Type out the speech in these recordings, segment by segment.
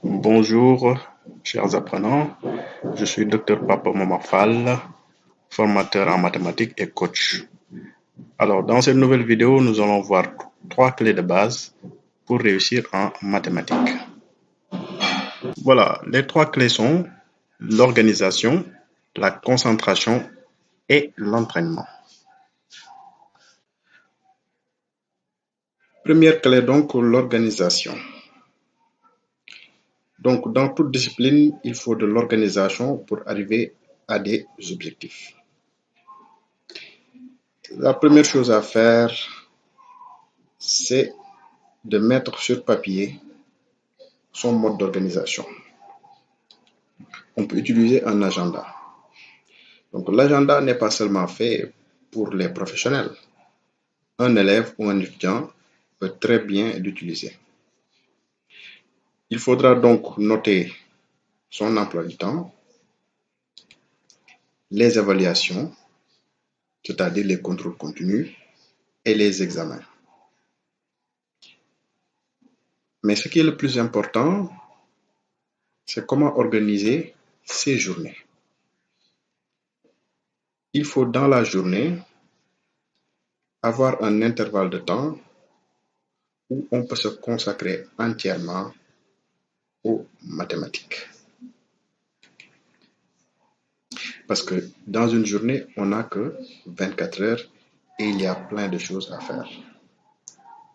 Bonjour, chers apprenants. Je suis Dr Papa Momafal, formateur en mathématiques et coach. Alors, dans cette nouvelle vidéo, nous allons voir 3 clés de base pour réussir en mathématiques. Voilà, les 3 clés sont l'organisation, la concentration et l'entraînement. Première clé, donc, l'organisation. Donc, dans toute discipline, il faut de l'organisation pour arriver à des objectifs. La première chose à faire, c'est de mettre sur papier son mode d'organisation. On peut utiliser un agenda. Donc, l'agenda n'est pas seulement fait pour les professionnels. Un élève ou un étudiant peut très bien l'utiliser. Il faudra donc noter son emploi du temps, les évaluations, c'est-à-dire les contrôles continus, et les examens. Mais ce qui est le plus important, c'est comment organiser ces journées. Il faut dans la journée avoir un intervalle de temps où on peut se consacrer entièrement aux mathématiques. Parce que dans une journée, on n'a que 24 heures et il y a plein de choses à faire.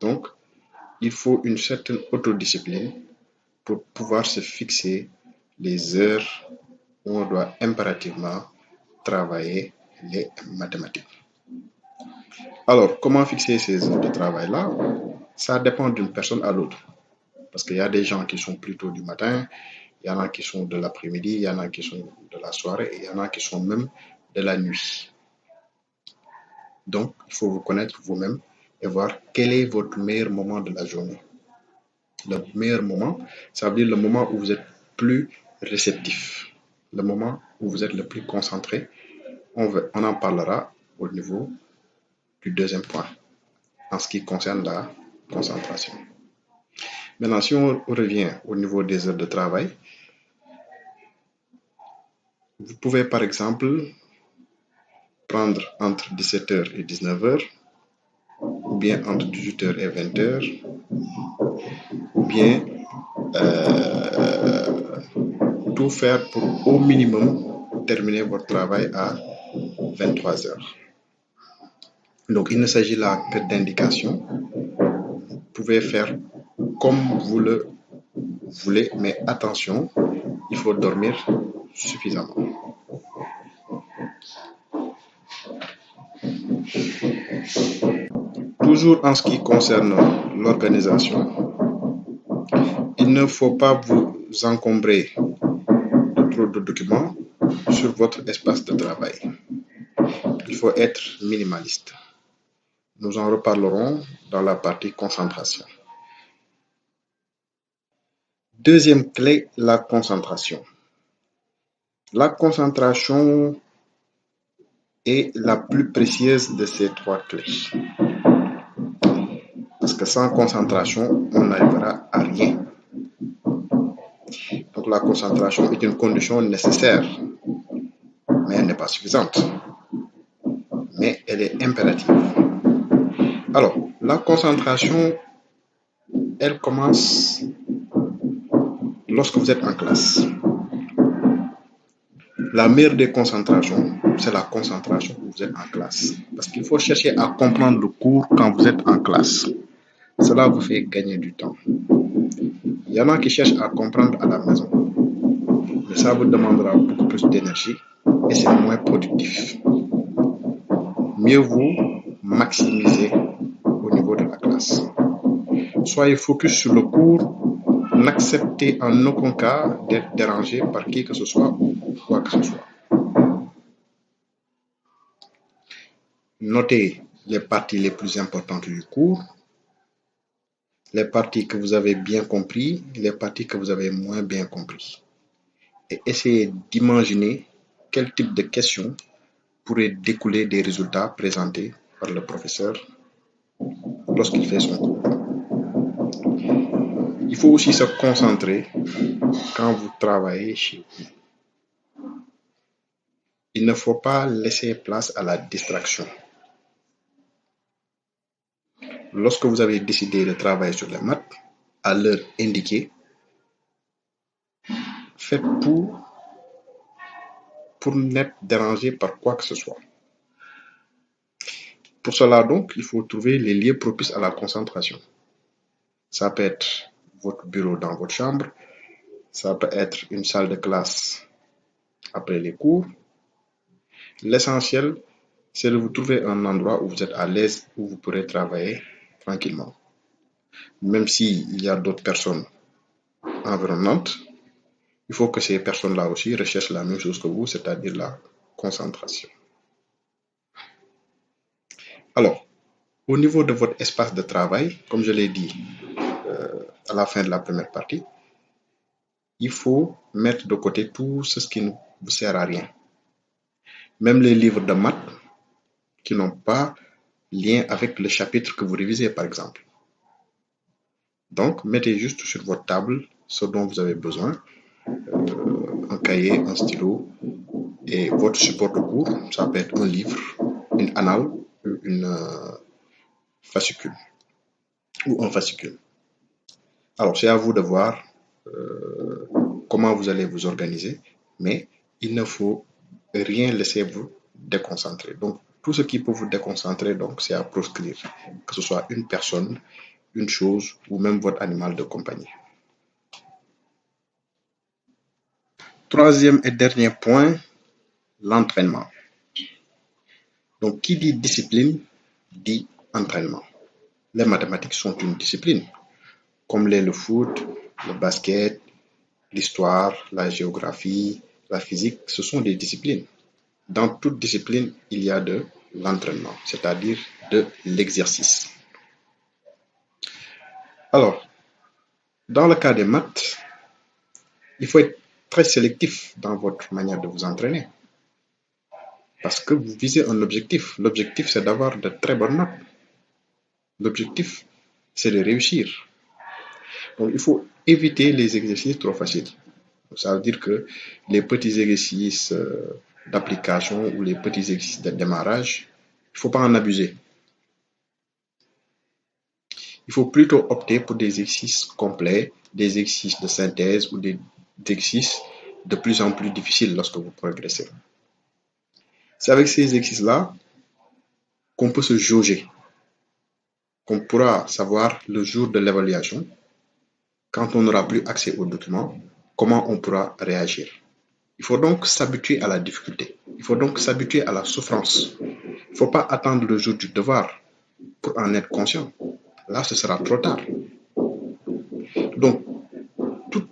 Donc, il faut une certaine autodiscipline pour pouvoir se fixer les heures où on doit impérativement travailler les mathématiques. Alors, comment fixer ces heures de travail-là? Ça dépend d'une personne à l'autre. Parce qu'il y a des gens qui sont plutôt du matin, il y en a qui sont de l'après-midi, il y en a qui sont de la soirée et il y en a qui sont même de la nuit. Donc, il faut vous connaître vous-même et voir quel est votre meilleur moment de la journée. Le meilleur moment, ça veut dire le moment où vous êtes plus réceptif, le moment où vous êtes le plus concentré. On en parlera au niveau du deuxième point, en ce qui concerne la concentration. Maintenant, si on revient au niveau des heures de travail, vous pouvez par exemple prendre entre 17h et 19h, ou bien entre 18h et 20h, ou bien tout faire pour au minimum terminer votre travail à 23h. Donc, il ne s'agit là que d'indications. Vous pouvez faire comme vous le voulez, mais attention, il faut dormir suffisamment. Toujours en ce qui concerne l'organisation, il ne faut pas vous encombrer de trop de documents sur votre espace de travail. Il faut être minimaliste. Nous en reparlerons dans la partie concentration. Deuxième clé, la concentration. La concentration est la plus précieuse de ces 3 clés. Parce que sans concentration, on n'arrivera à rien. Donc la concentration est une condition nécessaire, mais elle n'est pas suffisante. Mais elle est impérative. Alors, la concentration, elle commence lorsque vous êtes en classe. La meilleure des concentrations, c'est la concentration où vous êtes en classe. Parce qu'il faut chercher à comprendre le cours quand vous êtes en classe. Cela vous fait gagner du temps. Il y en a qui cherchent à comprendre à la maison. Mais ça vous demandera beaucoup plus d'énergie et c'est moins productif. Mieux vaut maximiser au niveau de la classe. Soyez focus sur le cours, n'acceptez en aucun cas d'être dérangé par qui que ce soit ou quoi que ce soit. Notez les parties les plus importantes du cours, les parties que vous avez bien compris, les parties que vous avez moins bien compris. Et essayez d'imaginer quel type de questions pourrait découler des résultats présentés par le professeur lorsqu'il fait son cours. Il faut aussi se concentrer quand vous travaillez chez vous. Il ne faut pas laisser place à la distraction. Lorsque vous avez décidé de travailler sur les maths, à l'heure indiquée, faites tout pour n'être dérangé par quoi que ce soit. Pour cela, donc, il faut trouver les lieux propices à la concentration. Ça peut être votre bureau dans votre chambre, ça peut être une salle de classe après les cours. L'essentiel, c'est de vous trouver un endroit où vous êtes à l'aise, où vous pourrez travailler tranquillement. Même s'il y a d'autres personnes environnantes, il faut que ces personnes-là aussi recherchent la même chose que vous, c'est-à-dire la concentration. Alors, au niveau de votre espace de travail, comme je l'ai dit à la fin de la première partie, il faut mettre de côté tout ce qui ne vous sert à rien. Même les livres de maths qui n'ont pas lien avec le chapitre que vous révisez, par exemple. Donc, mettez juste sur votre table ce dont vous avez besoin, un cahier, un stylo et votre support de cours. Ça peut être un livre, une annale, une fascicule ou un fascicule. Alors, c'est à vous de voir comment vous allez vous organiser, mais il ne faut rien laisser vous déconcentrer. Donc, tout ce qui peut vous déconcentrer, donc, c'est à proscrire, que ce soit une personne, une chose ou même votre animal de compagnie. Troisième et dernier point, l'entraînement. Donc, qui dit discipline, dit entraînement. Les mathématiques sont une discipline, comme l'est le foot, le basket, l'histoire, la géographie, la physique, ce sont des disciplines. Dans toute discipline, il y a de l'entraînement, c'est-à-dire de l'exercice. Alors, dans le cas des maths, il faut être très sélectif dans votre manière de vous entraîner. Parce que vous visez un objectif. L'objectif, c'est d'avoir de très bonnes notes. L'objectif, c'est de réussir. Donc, il faut éviter les exercices trop faciles. Ça veut dire que les petits exercices d'application ou les petits exercices de démarrage, il ne faut pas en abuser. Il faut plutôt opter pour des exercices complets, des exercices de synthèse ou des exercices de plus en plus difficiles lorsque vous progressez. C'est avec ces exercices-là qu'on peut se jauger, qu'on pourra savoir le jour de l'évaluation, quand on n'aura plus accès aux documents, comment on pourra réagir. Il faut donc s'habituer à la difficulté. Il faut donc s'habituer à la souffrance. Il ne faut pas attendre le jour du devoir pour en être conscient. Là, ce sera trop tard. Donc, toute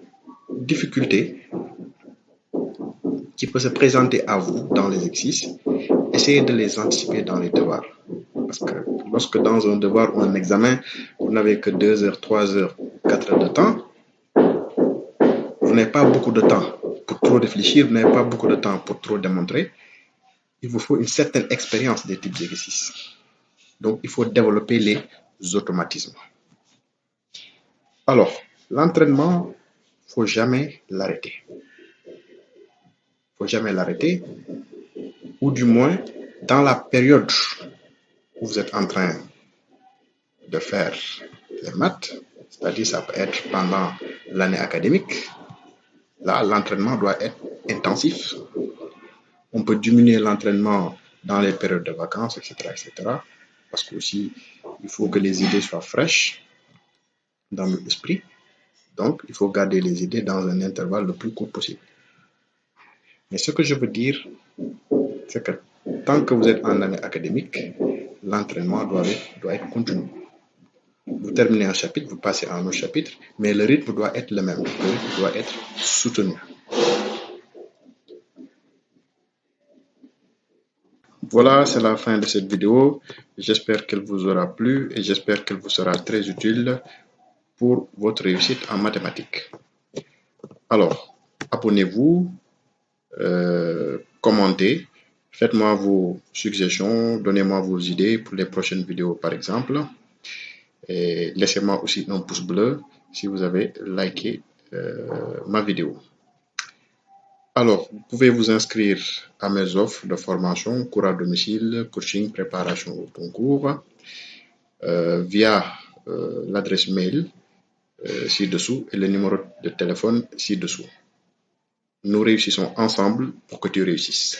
difficulté qui peut se présenter à vous dans les exercices, essayez de les anticiper dans les devoirs. Parce que lorsque dans un devoir ou un examen, vous n'avez que 2 heures, 3 heures, 4 heures de temps, vous n'avez pas beaucoup de temps pour trop réfléchir, vous n'avez pas beaucoup de temps pour trop démontrer. Il vous faut une certaine expérience des types d'exercices. Donc, il faut développer les automatismes. Alors, l'entraînement, il ne faut jamais l'arrêter. Il ne faut jamais l'arrêter, ou du moins, dans la période où vous êtes en train de faire les maths, c'est-à-dire ça peut être pendant l'année académique, là, l'entraînement doit être intensif. On peut diminuer l'entraînement dans les périodes de vacances, etc., etc. Parce qu'aussi, il faut que les idées soient fraîches dans notre esprit. Donc, il faut garder les idées dans un intervalle le plus court possible. Mais ce que je veux dire, c'est que tant que vous êtes en année académique, l'entraînement doit être continu. Vous terminez un chapitre, vous passez à un autre chapitre, mais le rythme doit être le même. Le rythme doit être soutenu. Voilà, c'est la fin de cette vidéo. J'espère qu'elle vous aura plu et j'espère qu'elle vous sera très utile pour votre réussite en mathématiques. Alors, abonnez-vous, commentez, faites-moi vos suggestions, donnez-moi vos idées pour les prochaines vidéos par exemple. Et laissez-moi aussi un pouce bleu si vous avez liké ma vidéo. Alors, vous pouvez vous inscrire à mes offres de formation, cours à domicile, coaching, préparation au concours, via l'adresse mail ci-dessous et le numéro de téléphone ci-dessous. Nous réussissons ensemble pour que tu réussisses.